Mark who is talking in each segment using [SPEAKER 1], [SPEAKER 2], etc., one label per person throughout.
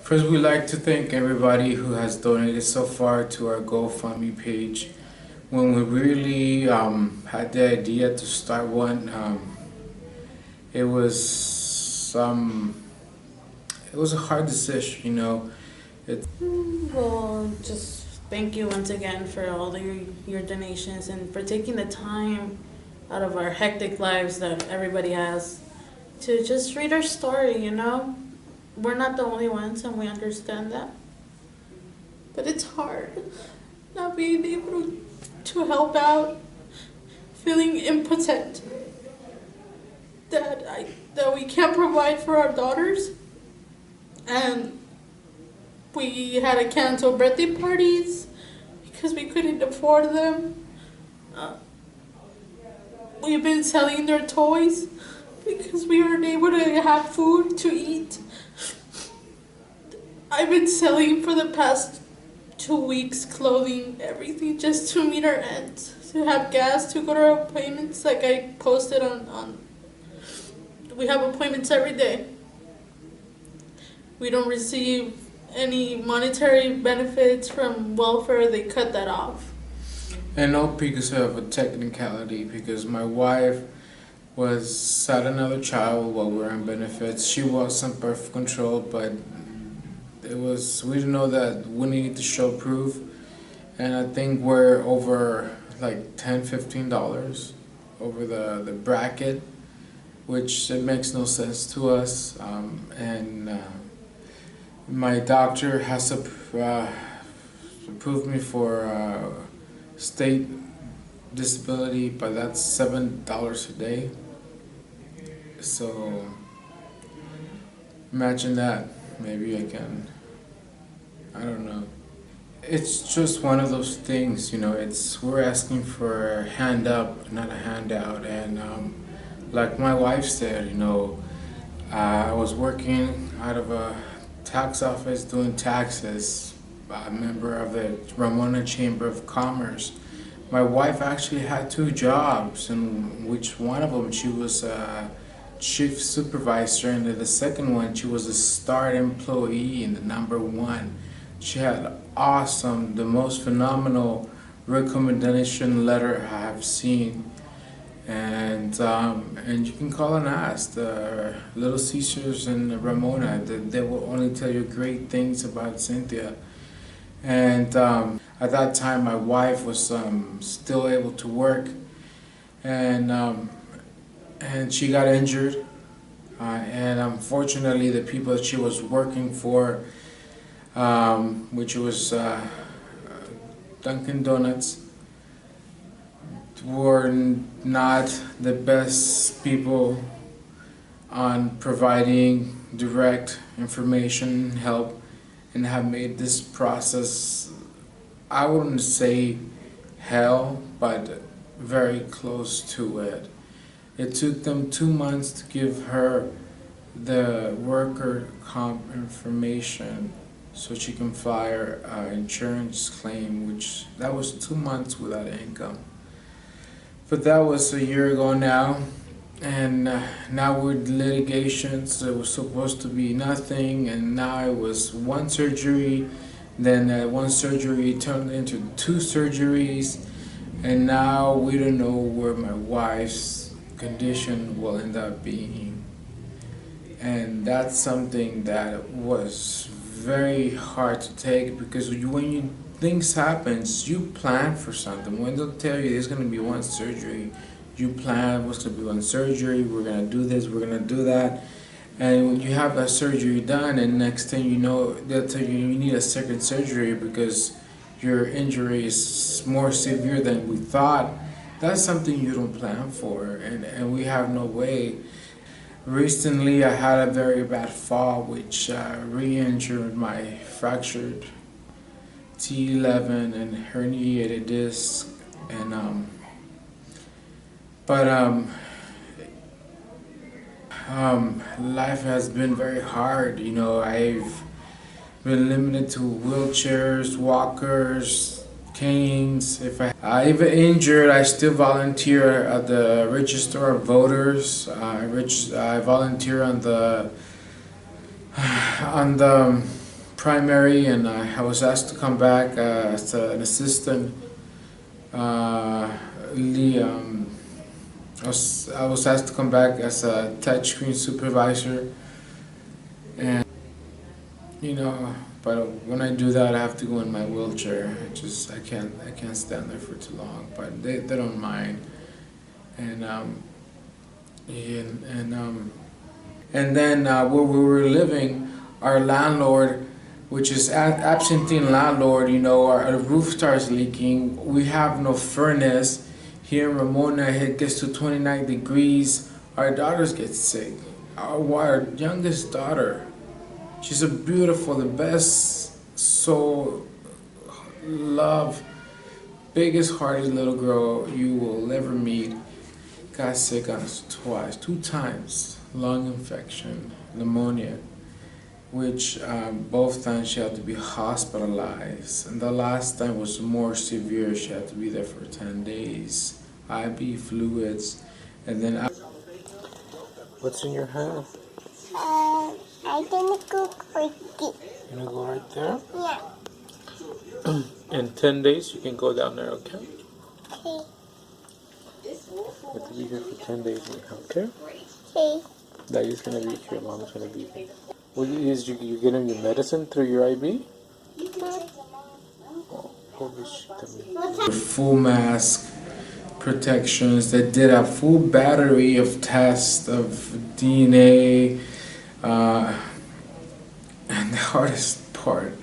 [SPEAKER 1] First, we'd like to thank everybody who has donated so far to our GoFundMe page. When we really had the idea to start one, it was it was a hard decision, you know.
[SPEAKER 2] Well, just thank you once again for all your donations and for taking the time out of our hectic lives that everybody has to just read our story, you know? We're not the only ones and we understand that. But it's hard not being able to help out, feeling impotent that we can't provide for our daughters, and we had to cancel birthday parties because we couldn't afford them. We've been selling their toys because we weren't able to have food to eat. I've been selling for the past 2 weeks clothing, everything, just to meet our ends, to have gas, to go to our appointments. Like I posted on we have appointments every day. We don't receive any monetary benefits from welfare. They cut that off.
[SPEAKER 1] And all because of a technicality, because my wife had another child while we were on benefits. She was on birth control, but we didn't know that we needed to show proof, and I think we're over like $10-15 over the bracket, which it makes no sense to us. My doctor has approved me for state disability, but that's $7 a day. So imagine that. Maybe I don't know. It's just one of those things, you know. We're asking for a hand up, not a handout. And like my wife said, you know, I was working out of a tax office doing taxes, a member of the Ramona Chamber of Commerce. My wife actually had 2 jobs, in which one of them she was chief supervisor, and the second one she was a star employee in the #1. She had the most phenomenal recommendation letter I have seen, and you can call and ask the Little Caesars and Ramona. They will only tell you great things about Cynthia. And at that time my wife was still able to work, and she got injured, and unfortunately the people that she was working for, which was Dunkin' Donuts, were not the best people on providing direct information, help, and have made this process, I wouldn't say hell, but very close to it. It took them 2 months to give her the worker comp information so she can file her insurance claim, which that was 2 months without income. But that was a year ago now, and now with litigations, it was supposed to be nothing, and now it was 1 surgery, then 1 surgery turned into 2 surgeries, and now we don't know where my wife's condition will end up being. And that's something that was very hard to take, because when things happens, you plan for something. When they'll tell you there's going to be 1 surgery, you plan what's going to be 1 surgery, we're going to do this, we're going to do that. And when you have that surgery done, and next thing you know, they'll tell you you need a second surgery because your injury is more severe than we thought. That's something you don't plan for, and we have no way. Recently I had a very bad fall, which re-injured my fractured T11 and herniated disc, and life has been very hard. You know, I've been limited to wheelchairs, walkers, canes. If I even injured, I still volunteer at the Register of Voters. I volunteer on the primary, and I was asked to come back as an assistant. Uh, the, I was asked to come back as a touchscreen supervisor, and but when I do that, I have to go in my wheelchair. I can't stand there for too long. But they don't mind, and and then where we were living, our landlord, which is absentee landlord, our roof starts leaking. We have no furnace. Here in Ramona, it gets to 29 degrees. Our daughters get sick. Our youngest daughter, she's the best soul, love, biggest hearted little girl you will ever meet. Got sick on us twice, 2 times. Lung infection, pneumonia, which both times she had to be hospitalized. And the last time was more severe. She had to be there for 10 days. IV fluids, and then. What's in your hand?
[SPEAKER 3] I'm gonna go quickly.
[SPEAKER 1] You gonna go right there?
[SPEAKER 3] Yeah.
[SPEAKER 1] In 10 days, you can go down there, okay?
[SPEAKER 3] Okay.
[SPEAKER 1] You have to be here for 10 days, okay?
[SPEAKER 3] Okay.
[SPEAKER 1] Daddy's gonna be here, Mom's gonna be here. Well, you getting your medicine through your IV? Oh, holy shit. Full mask protections. They did a full battery of tests of DNA. And the hardest part,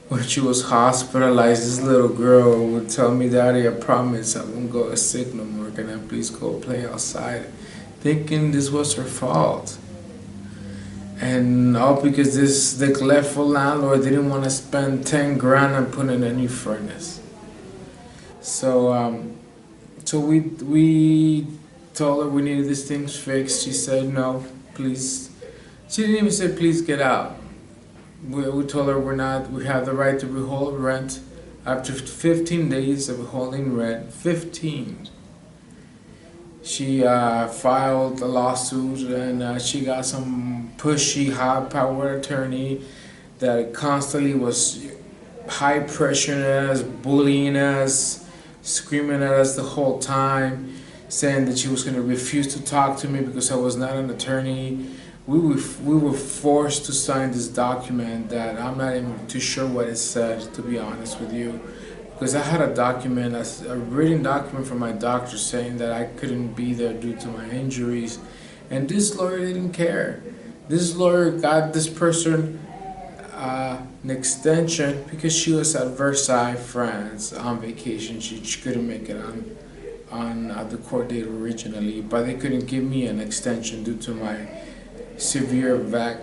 [SPEAKER 1] when she was hospitalized, this little girl would tell me, "Daddy, I promise I won't go sick no more. Can I please go play outside?" Thinking this was her fault. And all because this neglectful landlord didn't want to spend 10 grand on putting a new furnace. So we told her we needed these things fixed. She said no, please. She didn't even say please get out. We told her we have the right to withhold rent. After 15 days of withholding rent, 15. She filed a lawsuit, and she got some pushy, high-powered attorney that constantly was high pressuring us, bullying us, screaming at us the whole time, saying that she was going to refuse to talk to me because I was not an attorney. We were forced to sign this document that I'm not even too sure what it said, to be honest with you. Because I had a written document from my doctor saying that I couldn't be there due to my injuries. And this lawyer didn't care. This lawyer got this person an extension because she was at Versailles, France on vacation. She couldn't make it on the court date originally, but they couldn't give me an extension due to my severe back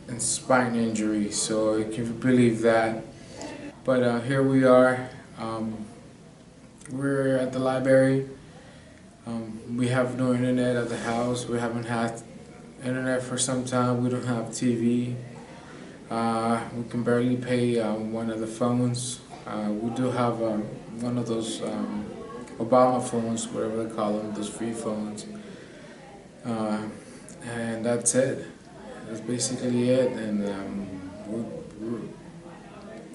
[SPEAKER 1] and spine injury. So can you believe that? But here we are. We're at the library. We have no internet at the house. We haven't had internet for some time. We don't have TV. We can barely pay one of the phones. We do have one of those Obama phones, whatever they call them, those free phones. And that's it. That's basically it. And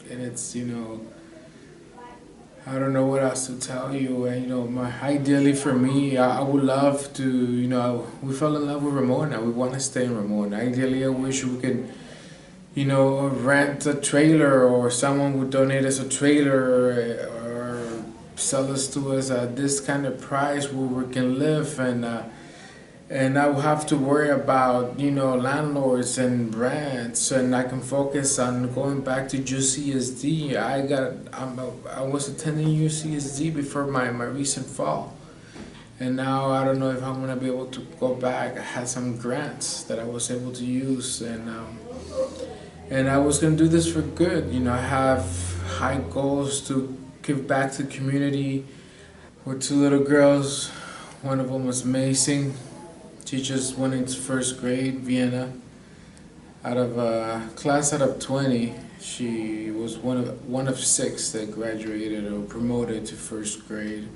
[SPEAKER 1] and it's, I don't know what else to tell you. And ideally for me, I would love to, we fell in love with Ramona. We want to stay in Ramona. Ideally, I wish we could, rent a trailer, or someone would donate us a trailer, or sell us to us at this kind of price where we can live, and I will have to worry about, landlords and rents, and I can focus on going back to UCSD. I was attending UCSD before my recent fall, and now I don't know if I'm gonna be able to go back. I had some grants that I was able to use, and I was gonna do this for good. I have high goals to give back to the community. With 2 little girls, one of them was amazing. She just went into first grade, Vienna. Out of a class out of 20, she was one of 6 that graduated or promoted to first grade.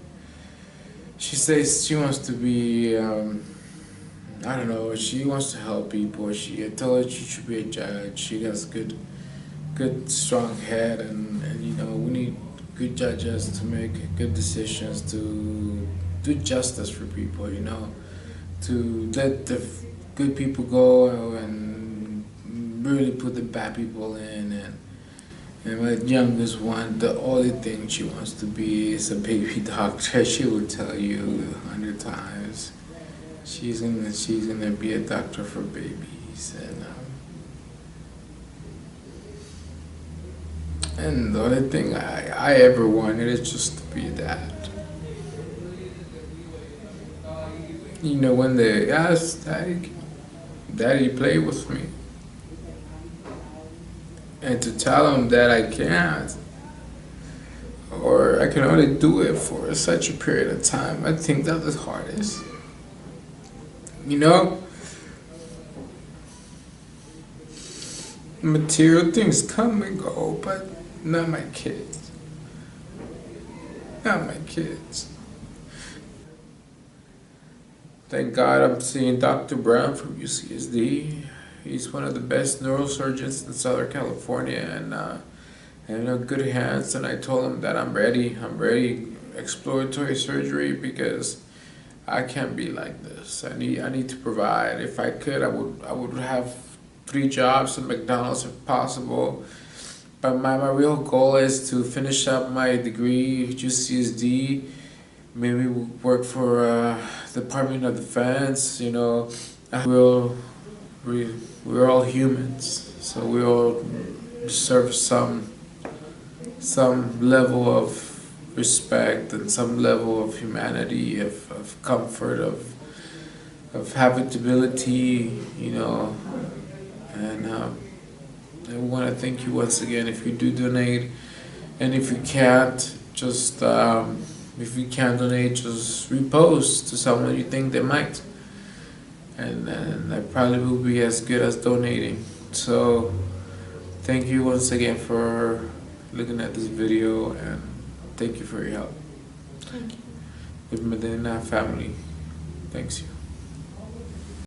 [SPEAKER 1] She says she wants to be, I don't know, she wants to help people. I told her she should be a judge. She has good good strong head, and you know, we need good judges to make good decisions, to do justice for people, you know, to let the good people go and really put the bad people in. And my youngest one, the only thing she wants to be is a baby doctor. She will tell you 100 times she's gonna be a doctor for babies. And the only thing I ever wanted is just to be a dad. You know, when they asked, like, Daddy, play with me, and to tell them that I can't, or I can only do it for such a period of time, I think that's the hardest. You know, material things come and go, but not my kids. Not my kids. Thank God I'm seeing Dr. Brown from UCSD. He's one of the best neurosurgeons in Southern California, and I'm in good hands. And I told him that I'm ready. I'm ready exploratory surgery because I can't be like this. I need to provide. If I could, I would have 3 jobs at McDonald's if possible. But my real goal is to finish up my degree at UCSD. Maybe work for the Department of Defense. You know, we're all humans, so we all deserve some level of respect and some level of humanity, of comfort, of habitability, you know. And I want to thank you once again if you do donate, and if you can't, just if you can't donate, just repost to someone you think they might, and that probably will be as good as donating. So thank you once again for looking at this video, and thank you for your help.
[SPEAKER 2] Thank you.
[SPEAKER 1] The Medina family thanks you.